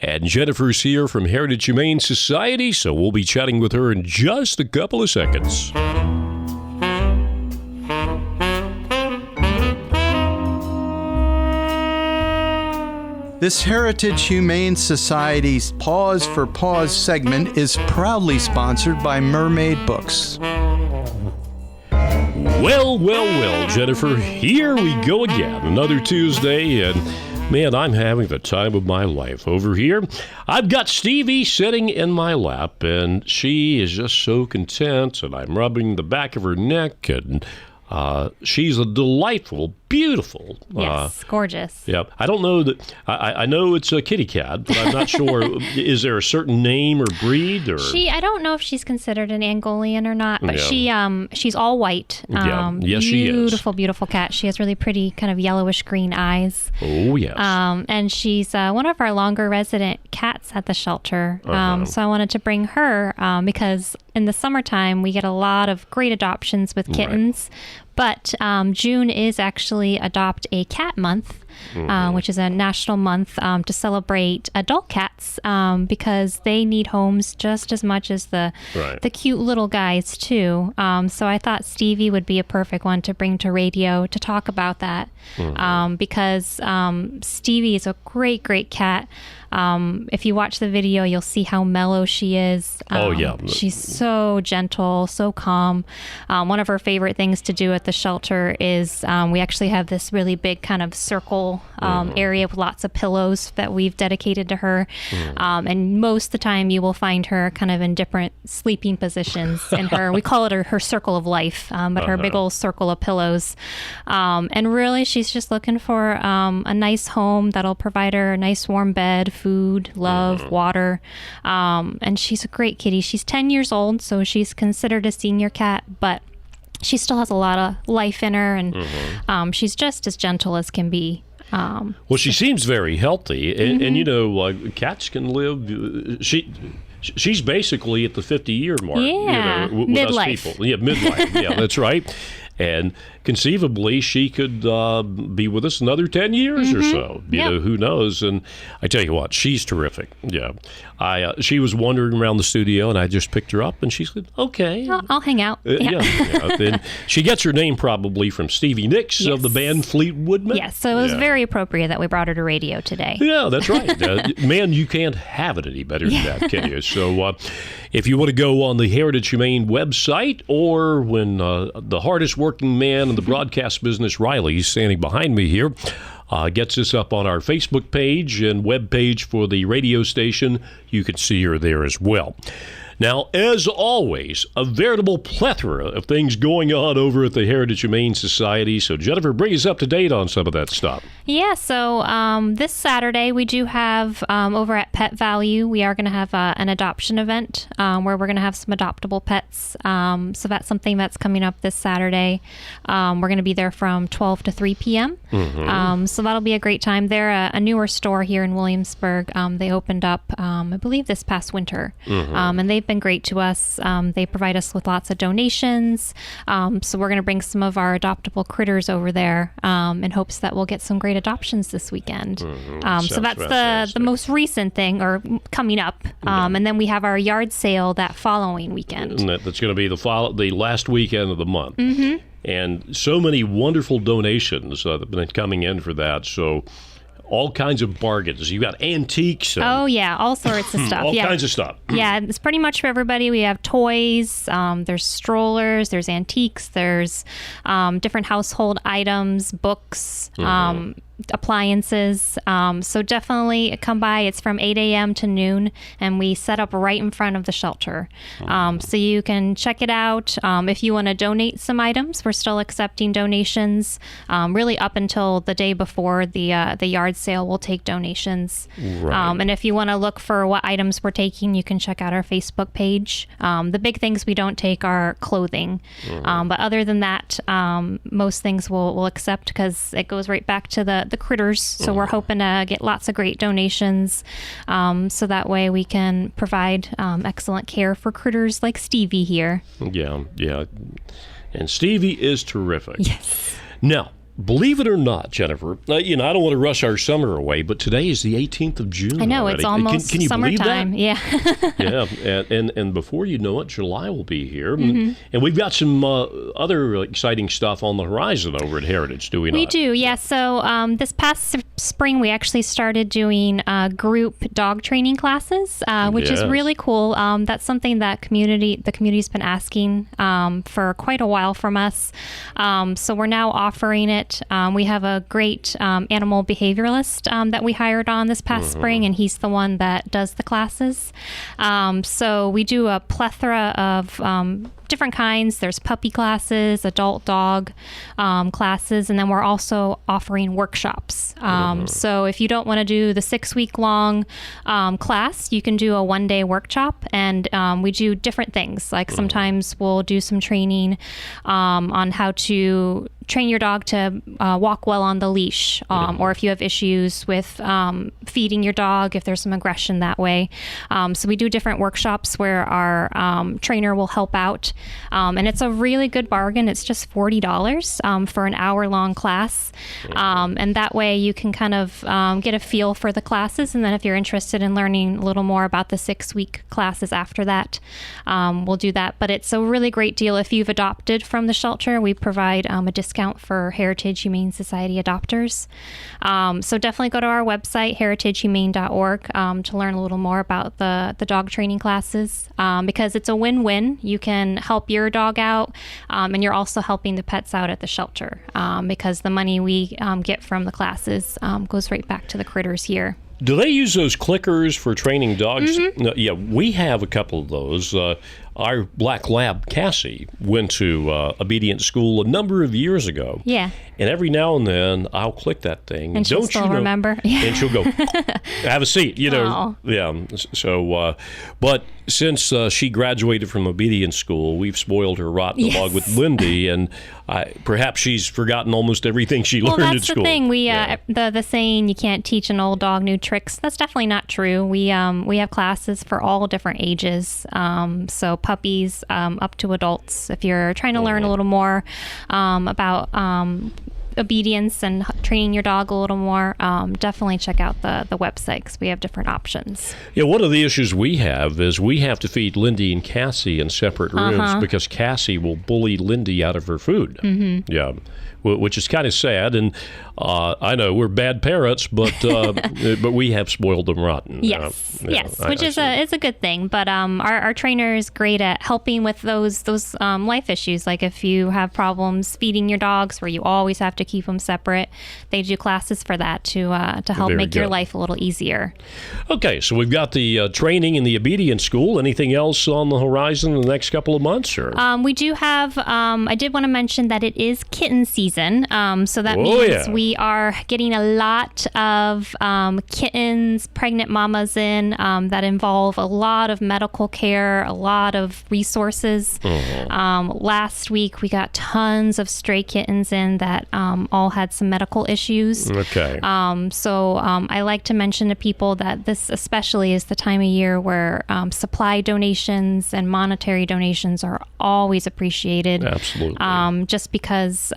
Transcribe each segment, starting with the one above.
And Jennifer's here from Heritage Humane Society, so we'll be chatting with her in just a couple of seconds. This Heritage Humane Society's Paws for Paws segment is proudly sponsored by Mermaid Books. Well, Jennifer, here we go again. Another Tuesday, and man, I'm having the time of my life over here. I've got Stevie sitting in my lap, and she is just so content, and I'm rubbing the back of her neck, and she's a delightful, beautiful. Yes, gorgeous. Yeah, I don't know that. I know it's a kitty cat, but I'm not sure. Is there a certain name or breed? Or I don't know if she's considered an Angolian or not, but she's all white. Yes, she is. Beautiful cat. She has really pretty kind of yellowish green eyes. Oh yes. And she's one of our longer resident cats at the shelter. So I wanted to bring her because in the summertime we get a lot of great adoptions with kittens. Right. But June is actually Adopt a Cat Month, which is a national month to celebrate adult cats because they need homes just as much as the cute little guys, too. So I thought Stevie would be a perfect one to bring to radio to talk about that because Stevie is a great, great cat. If you watch the video, you'll see how mellow she is. She's so gentle, so calm. One of her favorite things to do at the shelter is we actually have this really big kind of circle area with lots of pillows that we've dedicated to her. And most of the time you will find her kind of in different sleeping positions in her. We call it her circle of life, but her big old circle of pillows. And really she's just looking for a nice home that'll provide her a nice warm bed, food, love, water. And she's a great kitty. She's 10 years old, so she's considered a senior cat, but she still has a lot of life in her, and she's just as gentle as can be. Well, she seems very healthy, and you know, cats can live. She's basically at the 50-year mark. Yeah, with midlife. us people. Yeah, midlife. Yeah, that's right. And conceivably, she could be with us another 10 years or so. You know, who knows? And I tell you what, she's terrific. Yeah. She was wandering around the studio, and I just picked her up, and she said, okay. I'll hang out. And she gets her name probably from Stevie Nicks of the band Fleetwood Mac. Yes, so it was very appropriate that we brought her to radio today. Yeah, that's right. Man, you can't have it any better than that, can you? So if you want to go on the Heritage Humane website, or when the hardest working man in the broadcast business, Riley, standing behind me here, gets us up on our Facebook page and web page for the radio station, you can see her there as well. Now, as always, a veritable plethora of things going on over at the Heritage Humane Society. So, Jennifer, bring us up to date on some of that stuff. Yeah, so this Saturday we do have over at Pet Value, we are going to have an adoption event where we're going to have some adoptable pets. So that's something that's coming up this Saturday. We're going to be there from 12 to 3 p.m. So that'll be a great time. They're a newer store here in Williamsburg. They opened up, I believe, this past winter. And they've been great to us. They provide us with lots of donations. So we're going to bring some of our adoptable critters over there in hopes that we'll get some great adoptions this weekend. So that's the most recent thing, or coming up. And then we have our yard sale that following weekend. And that's going to be the last weekend of the month. And so many wonderful donations that have been coming in for that. So all kinds of bargains. You've got antiques. And all sorts of stuff. all kinds of stuff. Yeah, it's pretty much for everybody. We have toys, there's strollers, there's antiques, there's different household items, books, appliances. So definitely come by. It's from 8 a.m. to noon, and we set up right in front of the shelter. So you can check it out. If you want to donate some items, we're still accepting donations. Really up until the day before the yard sale, we'll take donations. And if you want to look for what items we're taking, you can check out our Facebook page. The big things we don't take are clothing. But other than that, most things we'll accept because it goes right back to the critters. So we're hoping to get lots of great donations so that way we can provide excellent care for critters like Stevie here. Yeah. And Stevie is terrific. Yes. Now, believe it or not, Jennifer, I don't want to rush our summer away, but today is the 18th of June. I know, already. it's almost can you summertime. believe that? Yeah, and before you know it, July will be here. And we've got some other exciting stuff on the horizon over at Heritage, do we not? We do, yeah. So this past spring, we actually started doing group dog training classes, which is really cool. That's something that the community's been asking for quite a while from us. So we're now offering it. We have a great animal behavioralist that we hired on this past spring, and he's the one that does the classes. So we do a plethora of different kinds. There's puppy classes, adult dog classes, and then we're also offering workshops. So if you don't want to do the 6-week-long class, you can do a 1-day workshop, and we do different things. Like sometimes we'll do some training on how to train your dog to walk well on the leash, or if you have issues with feeding your dog, if there's some aggression that way. So we do different workshops where our trainer will help out. And it's a really good bargain. It's just $40 for an hour-long class. And that way you can kind of get a feel for the classes. And then if you're interested in learning a little more about the 6-week classes after that, we'll do that. But it's a really great deal. If you've adopted from the shelter, we provide a discount for Heritage Humane Society adopters. So definitely go to our website, heritagehumane.org, to learn a little more about the dog training classes, because it's a win-win. You can help your dog out, and you're also helping the pets out at the shelter, because the money we get from the classes goes right back to the critters here. Do they use those clickers for training dogs? No, yeah, we have a couple of those. Our black lab, Cassie, went to obedience school a number of years ago. Yeah. And every now and then, I'll click that thing. And she'll still remember. And she'll go, have a seat, Aww. Yeah. So, but since she graduated from obedience school, we've spoiled her rotten along with Lindy, and perhaps she's forgotten almost everything she learned in school. Well, that's the thing. The saying, you can't teach an old dog new tricks, that's definitely not true. We have classes for all different ages. So puppies up to adults. If you're trying to learn a little more about obedience and training your dog a little more, definitely check out the website, because we have different options. Yeah, one of the issues we have is we have to feed Lindy and Cassie in separate rooms because Cassie will bully Lindy out of her food. Yeah, which is kind of sad. And I know we're bad parents, but we have spoiled them rotten. Yes, which is a good thing. But our trainer is great at helping with those life issues. Like if you have problems feeding your dogs, where you always have to keep them separate, they do classes for that to help make your life a little easier. Okay, so we've got the training in the obedience school. Anything else on the horizon in the next couple of months? Or we do have. I did want to mention that it is kitten season. So that means we are getting a lot of kittens, pregnant mamas in that involve a lot of medical care, a lot of resources. Last week we got tons of stray kittens in that all had some medical issues. Okay. So I like to mention to people that this especially is the time of year where supply donations and monetary donations are always appreciated. Absolutely. Just because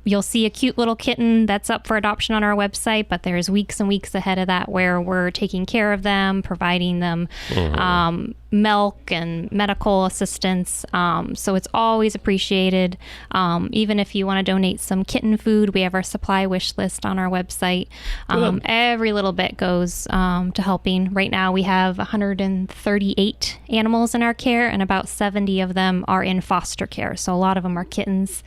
you'll see a cute little kitten that's up for adoption on our website, but there's weeks and weeks ahead of that where we're taking care of them, providing them milk and medical assistance. So it's always appreciated. Even if you want to donate some kitten food, we have our supply wish list on our website. Every little bit goes to helping. Right now we have 138 animals in our care, and about 70 of them are in foster care. So a lot of them are kittens.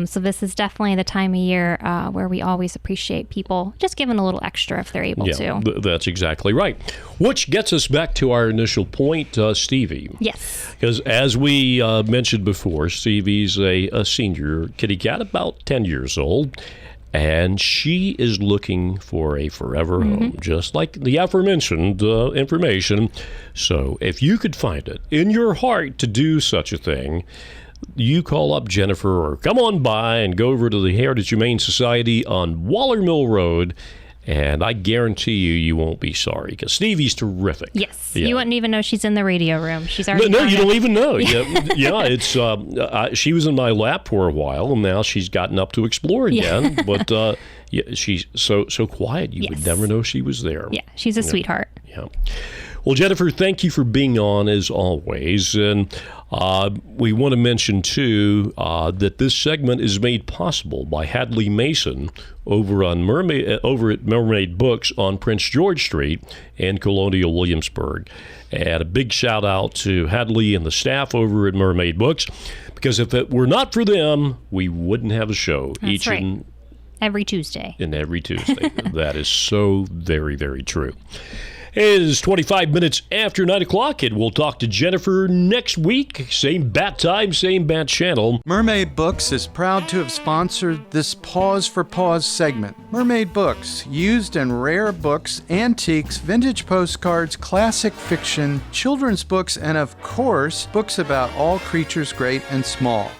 So this is definitely the time of year where we always appreciate people just giving a little extra if they're able to. That's exactly right. Which gets us back to our initial point, Stevie. Yes. Because as we mentioned before, Stevie's a senior kitty cat, about 10 years old, and she is looking for a forever home, just like the aforementioned information. So if you could find it in your heart to do such a thing, you call up Jennifer or come on by and go over to the Heritage Humane Society on Waller Mill Road, And I guarantee you won't be sorry because Stevie's terrific. Yes. Yeah. You wouldn't even know she's in the radio room. She's already No, on you it. don't even know. Yeah, it's she was in my lap for a while, and now she's gotten up to explore again. But she's so quiet, you would never know she was there. Yeah, she's a sweetheart. Yeah. Well, Jennifer, thank you for being on as always. And we want to mention, too, that this segment is made possible by Hadley Mason over at Mermaid Books on Prince George Street in Colonial Williamsburg. And a big shout out to Hadley and the staff over at Mermaid Books, because if it were not for them, we wouldn't have a show That's right. Every Tuesday. Every Tuesday. That is so very, very true. It is 25 minutes after 9 o'clock, and we'll talk to Jennifer next week. Same bat time, same bat channel. Mermaid Books is proud to have sponsored this Pause for Pause segment. Mermaid Books, used and rare books, antiques, vintage postcards, classic fiction, children's books, and of course, books about all creatures great and small.